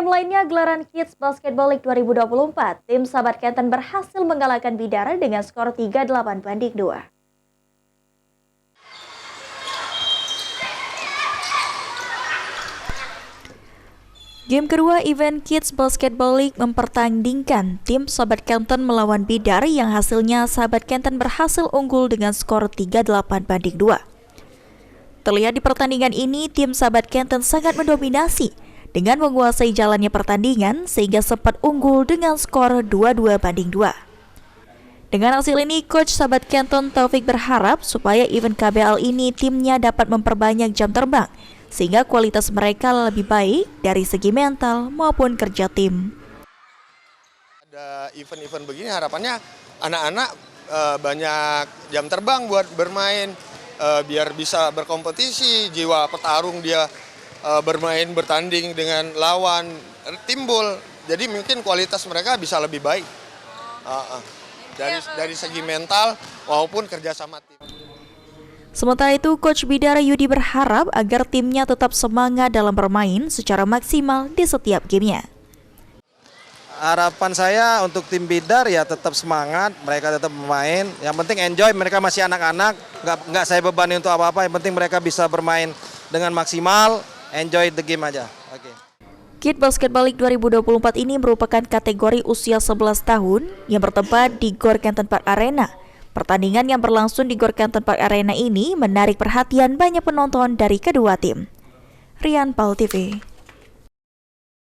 Game lainnya, gelaran Kids Basketball League 2024, tim Sahabat Kenten berhasil mengalahkan Bidara dengan skor 38-2. Game kedua event Kids Basketball League mempertandingkan tim Sahabat Kenten melawan Bidar yang hasilnya Sahabat Kenten berhasil unggul dengan skor 38-2. Terlihat di pertandingan ini, tim Sahabat Kenten sangat mendominasi dengan menguasai jalannya pertandingan sehingga sempat unggul dengan skor 22-2. Dengan hasil ini, Coach Sahabat Kenten Taufik berharap supaya event KBL ini timnya dapat memperbanyak jam terbang sehingga kualitas mereka lebih baik dari segi mental maupun kerja tim. Ada event-event begini harapannya anak-anak banyak jam terbang buat bermain, biar bisa berkompetisi, jiwa petarung dia bermain bertanding dengan lawan timbul. Jadi mungkin kualitas mereka bisa lebih baik dari segi mental maupun kerjasama tim. Sementara itu, Coach Bidara Yudi berharap agar timnya tetap semangat dalam bermain secara maksimal di setiap gamenya. Harapan saya untuk tim Bidar ya tetap semangat, mereka tetap bermain. Yang penting enjoy, mereka masih anak-anak, nggak saya bebani untuk apa-apa. Yang penting mereka bisa bermain dengan maksimal, enjoy the game aja. Oke. Kids Basketball League 2024 ini merupakan kategori usia 11 tahun yang bertempat di Gor Kenten Park Arena. Pertandingan yang berlangsung di Gor Kenten Park Arena ini menarik perhatian banyak penonton dari kedua tim. Rian Pal TV.